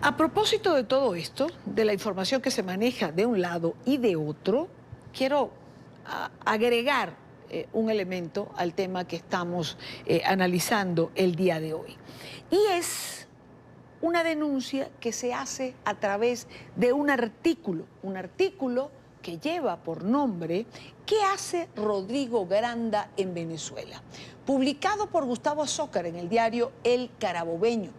A propósito de todo esto, de la información que se maneja de un lado y de otro, quiero agregar un elemento al tema que estamos analizando el día de hoy. Y es una denuncia que se hace a través de un artículo que lleva por nombre ¿Qué hace Rodrigo Granda en Venezuela?, publicado por Gustavo Zócar en el diario El Carabobeño.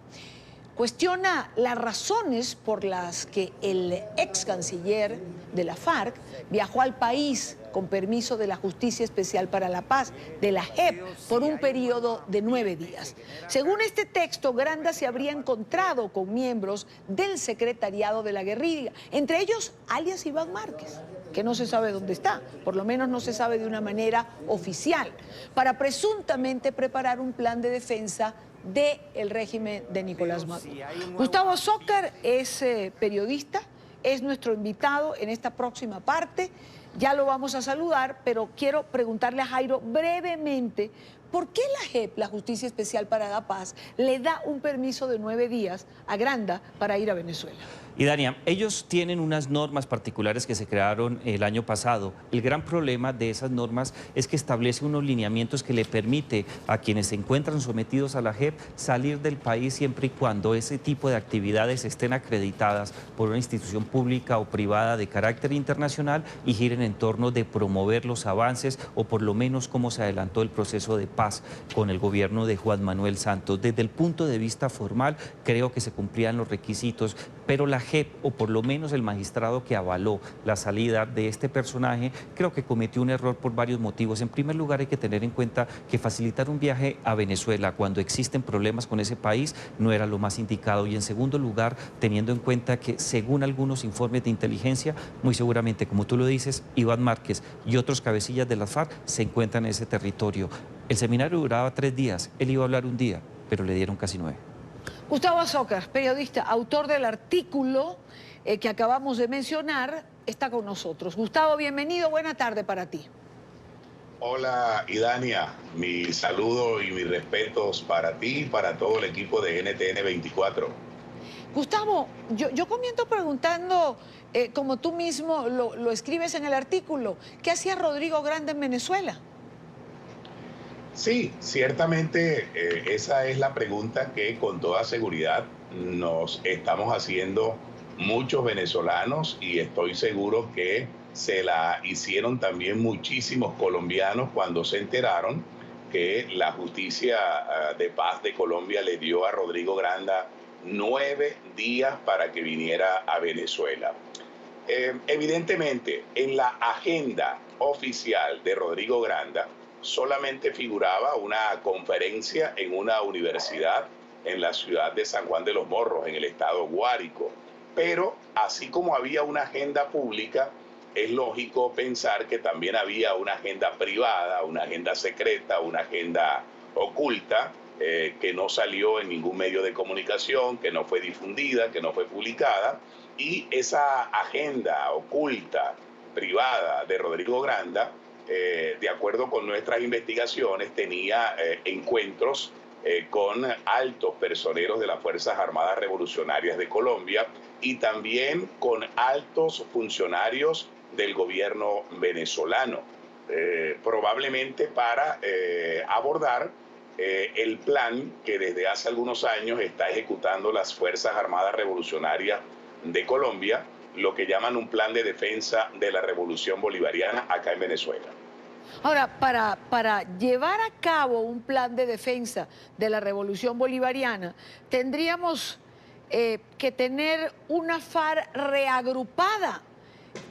Cuestiona las razones por las que el ex canciller de la FARC viajó al país con permiso de la Justicia Especial para la Paz, de la JEP, por un periodo de 9 días. Según este texto, Granda se habría encontrado con miembros del secretariado de la guerrilla, entre ellos alias Iván Márquez, que no se sabe dónde está, por lo menos no se sabe de una manera oficial, para presuntamente preparar un plan de defensa del régimen de Nicolás Maduro. Gustavo Zócar es periodista, es nuestro invitado en esta próxima parte. Ya lo vamos a saludar, pero quiero preguntarle a Jairo brevemente ¿por qué la JEP, la Justicia Especial para la Paz, le da un permiso de 9 días a Granda para ir a Venezuela? Y Dania, ellos tienen unas normas particulares que se crearon el año pasado. El gran problema de esas normas es que establece unos lineamientos que le permite a quienes se encuentran sometidos a la JEP salir del país siempre y cuando ese tipo de actividades estén acreditadas por una institución pública o privada de carácter internacional y giren en torno de promover los avances o por lo menos cómo se adelantó el proceso de paz con el gobierno de Juan Manuel Santos. Desde el punto de vista formal, creo que se cumplían los requisitos, pero la JEP, o por lo menos el magistrado que avaló la salida de este personaje, creo que cometió un error por varios motivos. En primer lugar, hay que tener en cuenta que facilitar un viaje a Venezuela cuando existen problemas con ese país no era lo más indicado. Y en segundo lugar, teniendo en cuenta que según algunos informes de inteligencia, muy seguramente, como tú lo dices, Iván Márquez y otros cabecillas de la FARC se encuentran en ese territorio. El seminario duraba 3 días, él iba a hablar un día, pero le dieron casi 9. Gustavo Zócar, periodista, autor del artículo que acabamos de mencionar, está con nosotros. Gustavo, bienvenido, buena tarde para ti. Hola, Idania, mi saludo y mis respetos para ti y para todo el equipo de NTN 24. Gustavo, yo comienzo preguntando, como tú mismo lo escribes en el artículo, ¿qué hacía Rodrigo Granda en Venezuela? Sí, ciertamente esa es la pregunta que con toda seguridad nos estamos haciendo muchos venezolanos y estoy seguro que se la hicieron también muchísimos colombianos cuando se enteraron que la justicia de paz de Colombia le dio a Rodrigo Granda 9 días para que viniera a Venezuela. Evidentemente, en la agenda oficial de Rodrigo Granda solamente figuraba una conferencia en una universidad en la ciudad de San Juan de los Morros, en el estado Guárico. Pero así como había una agenda pública, es lógico pensar que también había una agenda privada, una agenda secreta, una agenda oculta, que no salió en ningún medio de comunicación, que no fue difundida, que no fue publicada. Y esa agenda oculta, privada de Rodrigo Granda, de acuerdo con nuestras investigaciones, tenía encuentros con altos personeros de las Fuerzas Armadas Revolucionarias de Colombia y también con altos funcionarios del gobierno venezolano, probablemente para abordar el plan que desde hace algunos años está ejecutando las Fuerzas Armadas Revolucionarias de Colombia, lo que llaman un plan de defensa de la revolución bolivariana acá en Venezuela. Ahora, para llevar a cabo un plan de defensa de la revolución bolivariana, tendríamos que tener una FARC reagrupada.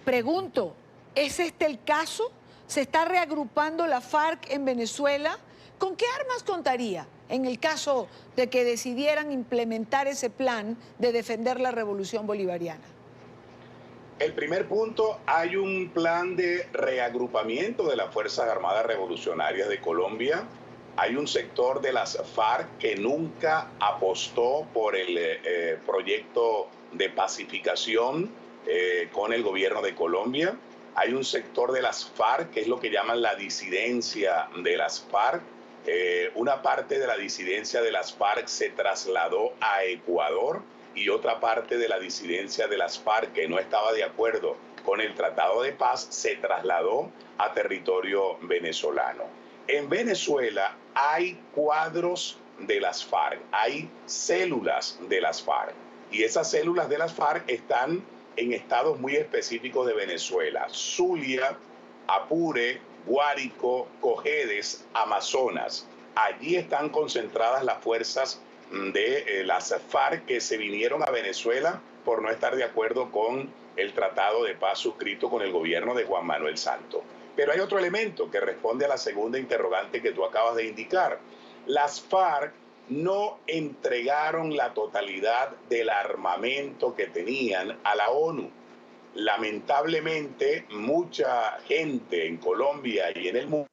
Pregunto, ¿es este el caso? ¿Se está reagrupando la FARC en Venezuela? ¿Con qué armas contaría en el caso de que decidieran implementar ese plan de defender la revolución bolivariana? El primer punto, hay un plan de reagrupamiento de las Fuerzas Armadas Revolucionarias de Colombia. Hay un sector de las FARC que nunca apostó por el proyecto de pacificación con el gobierno de Colombia. Hay un sector de las FARC que es lo que llaman la disidencia de las FARC. Una parte de la disidencia de las FARC se trasladó a Ecuador y otra parte de la disidencia de las FARC que no estaba de acuerdo con el Tratado de Paz se trasladó a territorio venezolano. En Venezuela hay cuadros de las FARC, hay células de las FARC, y esas células de las FARC están en estados muy específicos de Venezuela: Zulia, Apure, Guárico, Cojedes, Amazonas. Allí están concentradas las fuerzas de las FARC que se vinieron a Venezuela por no estar de acuerdo con el Tratado de Paz suscrito con el gobierno de Juan Manuel Santos. Pero hay otro elemento que responde a la segunda interrogante que tú acabas de indicar. Las FARC no entregaron la totalidad del armamento que tenían a la ONU. Lamentablemente, mucha gente en Colombia y en el mundo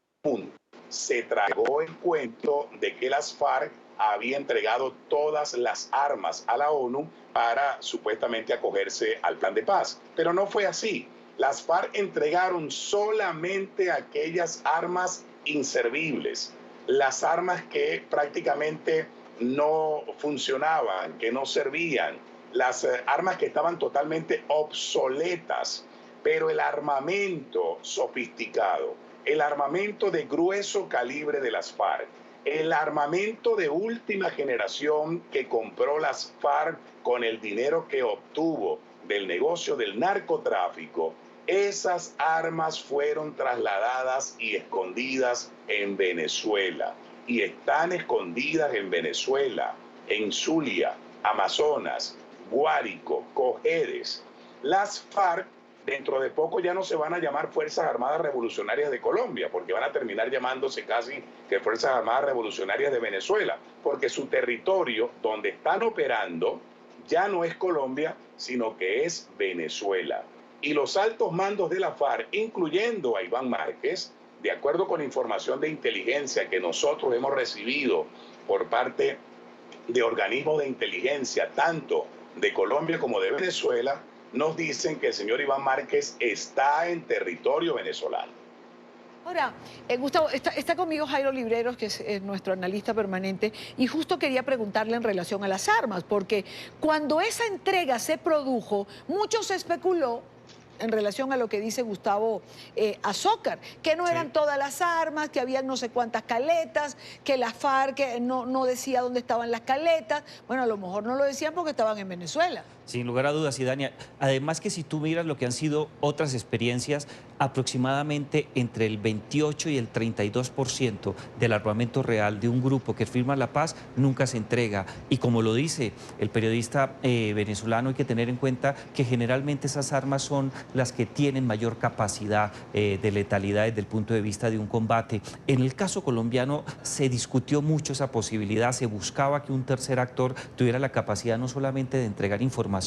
se tragó el cuento de que las FARC había entregado todas las armas a la ONU para supuestamente acogerse al plan de paz. Pero no fue así. Las FARC entregaron solamente aquellas armas inservibles, las armas que prácticamente no funcionaban, que no servían, las armas que estaban totalmente obsoletas, pero el armamento sofisticado, el armamento de grueso calibre de las FARC, el armamento de última generación que compró las FARC con el dinero que obtuvo del negocio del narcotráfico, esas armas fueron trasladadas y escondidas en Venezuela. Y están escondidas en Venezuela, en Zulia, Amazonas, Guárico, Cojedes. Las FARC dentro de poco ya no se van a llamar Fuerzas Armadas Revolucionarias de Colombia, porque van a terminar llamándose casi que Fuerzas Armadas Revolucionarias de Venezuela, porque su territorio donde están operando ya no es Colombia, sino que es Venezuela. Y los altos mandos de la FARC, incluyendo a Iván Márquez, de acuerdo con información de inteligencia que nosotros hemos recibido por parte de organismos de inteligencia, tanto de Colombia como de Venezuela, nos dicen que el señor Iván Márquez está en territorio venezolano. Ahora, Gustavo, está conmigo Jairo Libreros, que es nuestro analista permanente, y justo quería preguntarle en relación a las armas, porque cuando esa entrega se produjo, mucho se especuló en relación a lo que dice Gustavo Azócar, que no eran todas las armas, que habían no sé cuántas caletas, que la FARC no decía dónde estaban las caletas. Bueno, a lo mejor no lo decían porque estaban en Venezuela. Sin lugar a dudas, Idania. Además que si tú miras lo que han sido otras experiencias, aproximadamente entre el 28 y el 32% del armamento real de un grupo que firma la paz nunca se entrega. Y como lo dice el periodista venezolano, hay que tener en cuenta que generalmente esas armas son las que tienen mayor capacidad de letalidad desde el punto de vista de un combate. En el caso colombiano se discutió mucho esa posibilidad, se buscaba que un tercer actor tuviera la capacidad no solamente de entregar información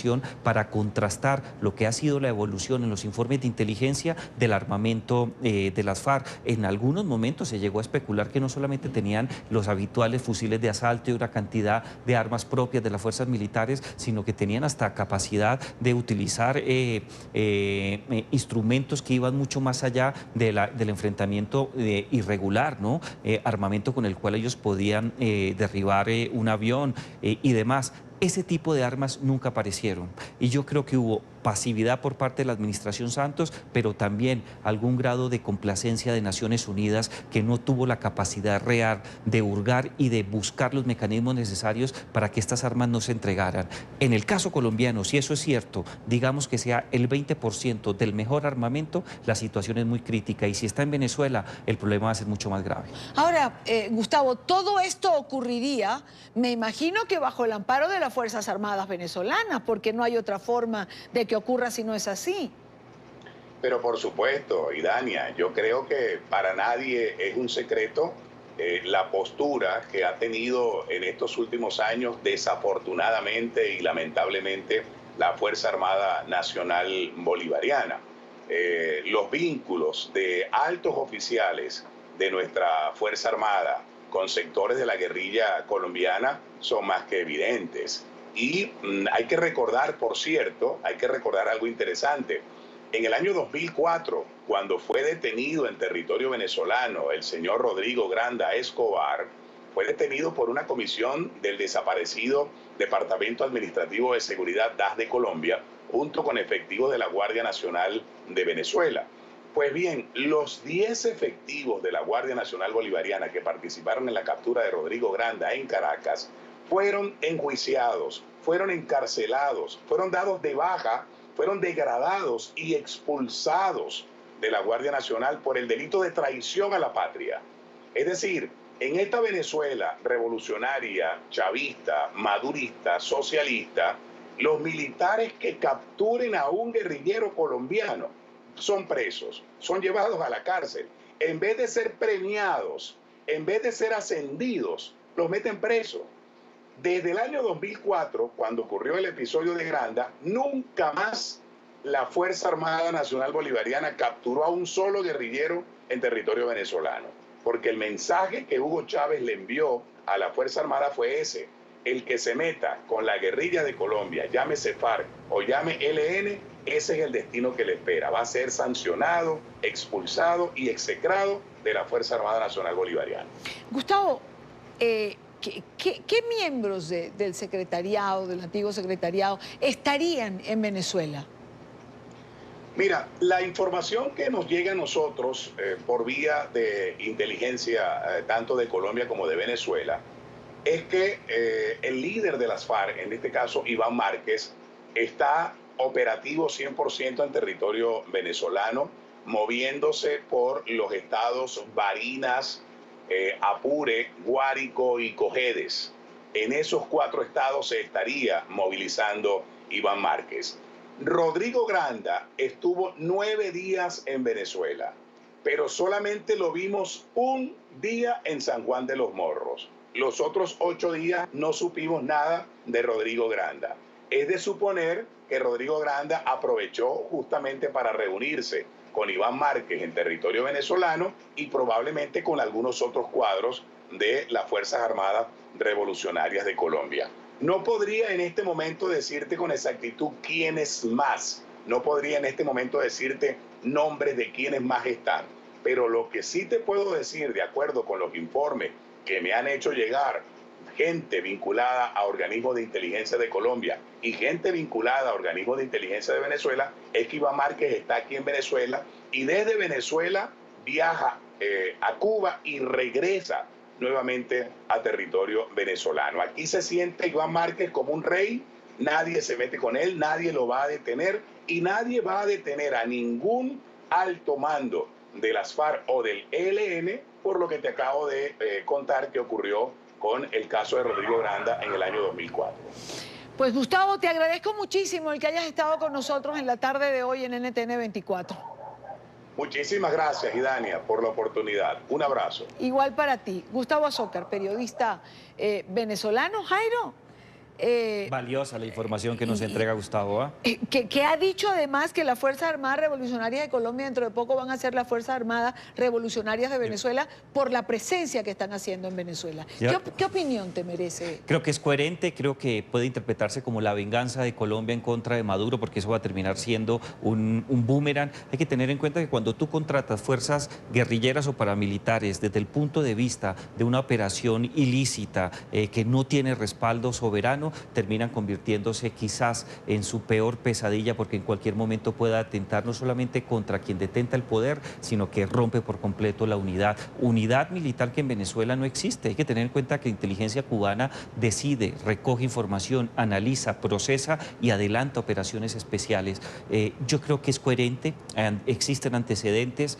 para contrastar lo que ha sido la evolución en los informes de inteligencia del armamento de las FARC. En algunos momentos se llegó a especular que no solamente tenían los habituales fusiles de asalto y una cantidad de armas propias de las fuerzas militares, sino que tenían hasta capacidad de utilizar instrumentos que iban mucho más allá del enfrentamiento irregular, ¿no? Armamento con el cual ellos podían derribar un avión y demás. Ese tipo de armas nunca aparecieron y yo creo que hubo pasividad por parte de la administración Santos, pero también algún grado de complacencia de Naciones Unidas que no tuvo la capacidad real de hurgar y de buscar los mecanismos necesarios para que estas armas no se entregaran. En el caso colombiano, si eso es cierto, digamos que sea el 20% del mejor armamento, la situación es muy crítica y si está en Venezuela, el problema va a ser mucho más grave. Ahora, Gustavo, todo esto ocurriría, me imagino que bajo el amparo de las Fuerzas Armadas venezolanas, porque no hay otra forma de que ocurra si no es así. Pero por supuesto, Idania, yo creo que para nadie es un secreto la postura que ha tenido en estos últimos años, desafortunadamente y lamentablemente, la Fuerza Armada Nacional Bolivariana. Los vínculos de altos oficiales de nuestra Fuerza Armada con sectores de la guerrilla colombiana son más que evidentes. Y hay que recordar, por cierto, hay que recordar algo interesante. En el año 2004, cuando fue detenido en territorio venezolano el señor Rodrigo Granda Escobar, fue detenido por una comisión del desaparecido Departamento Administrativo de Seguridad DAS de Colombia, junto con efectivos de la Guardia Nacional de Venezuela. Pues bien, los 10 efectivos de la Guardia Nacional Bolivariana que participaron en la captura de Rodrigo Granda en Caracas fueron enjuiciados, fueron encarcelados, fueron dados de baja, fueron degradados y expulsados de la Guardia Nacional por el delito de traición a la patria. Es decir, en esta Venezuela revolucionaria, chavista, madurista, socialista, los militares que capturen a un guerrillero colombiano son presos, son llevados a la cárcel. En vez de ser premiados, en vez de ser ascendidos, los meten presos. Desde el año 2004, cuando ocurrió el episodio de Granda, nunca más la Fuerza Armada Nacional Bolivariana capturó a un solo guerrillero en territorio venezolano. Porque el mensaje que Hugo Chávez le envió a la Fuerza Armada fue ese: el que se meta con la guerrilla de Colombia, llámese FARC o llame ELN, ese es el destino que le espera. Va a ser sancionado, expulsado y execrado de la Fuerza Armada Nacional Bolivariana. Gustavo, ¿qué miembros del secretariado, del antiguo secretariado, estarían en Venezuela? Mira, la información que nos llega a nosotros por vía de inteligencia, tanto de Colombia como de Venezuela, es que el líder de las FARC, en este caso Iván Márquez, está operativo 100% en territorio venezolano, moviéndose por los estados Barinas, Apure, Guárico y Cojedes. En esos 4 estados se estaría movilizando Iván Márquez. Rodrigo Granda estuvo 9 días en Venezuela, pero solamente lo vimos un día en San Juan de los Morros. Los otros 8 días no supimos nada de Rodrigo Granda. Es de suponer que Rodrigo Granda aprovechó justamente para reunirse con Iván Márquez en territorio venezolano y probablemente con algunos otros cuadros de las Fuerzas Armadas Revolucionarias de Colombia. No podría en este momento decirte con exactitud quiénes más, no podría en este momento decirte nombres de quiénes más están, pero lo que sí te puedo decir, de acuerdo con los informes que me han hecho llegar gente vinculada a organismos de inteligencia de Colombia y gente vinculada a organismos de inteligencia de Venezuela, es que Iván Márquez está aquí en Venezuela y desde Venezuela viaja a Cuba y regresa nuevamente a territorio venezolano. Aquí se siente Iván Márquez como un rey, nadie se mete con él, nadie lo va a detener y nadie va a detener a ningún alto mando de las FARC o del ELN por lo que te acabo de contar que ocurrió con el caso de Rodrigo Granda en el año 2004. Pues Gustavo, te agradezco muchísimo el que hayas estado con nosotros en la tarde de hoy en NTN 24. Muchísimas gracias, Idania, por la oportunidad. Un abrazo. Igual para ti. Gustavo Azócar, periodista venezolano, Jairo. Valiosa la información que nos entrega Gustavo. Que ha dicho además que las Fuerzas Armadas Revolucionarias de Colombia dentro de poco van a ser las Fuerzas Armadas Revolucionarias de Venezuela por la presencia que están haciendo en Venezuela. ¿Qué opinión te merece? Creo que es coherente, creo que puede interpretarse como la venganza de Colombia en contra de Maduro, porque eso va a terminar siendo un boomerang. Hay que tener en cuenta que cuando tú contratas fuerzas guerrilleras o paramilitares desde el punto de vista de una operación ilícita que no tiene respaldo soberano, terminan convirtiéndose quizás en su peor pesadilla, porque en cualquier momento pueda atentar no solamente contra quien detenta el poder, sino que rompe por completo la unidad militar que en Venezuela no existe. Hay que tener en cuenta que la inteligencia cubana decide, recoge información, analiza, procesa y adelanta operaciones especiales. Yo creo que es coherente, existen antecedentes,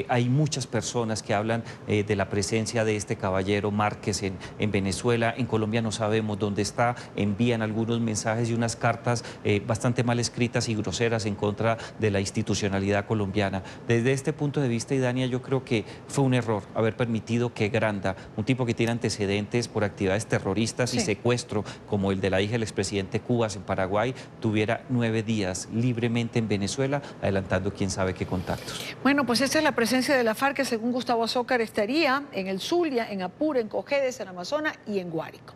hay muchas personas que hablan de la presencia de este caballero Márquez en Venezuela. En Colombia no sabemos dónde está, envían algunos mensajes y unas cartas bastante mal escritas y groseras en contra de la institucionalidad colombiana. Desde este punto de vista, Idania, yo creo que fue un error haber permitido que Granda, un tipo que tiene antecedentes por actividades terroristas y secuestro, como el de la hija del expresidente Cubas en Paraguay, tuviera 9 días libremente en Venezuela, adelantando quién sabe qué contactos. Bueno, pues esa es la presencia de la FARC, que según Gustavo Azócar estaría en el Zulia, en Apure, en Cojedes, en Amazonas y en Guárico.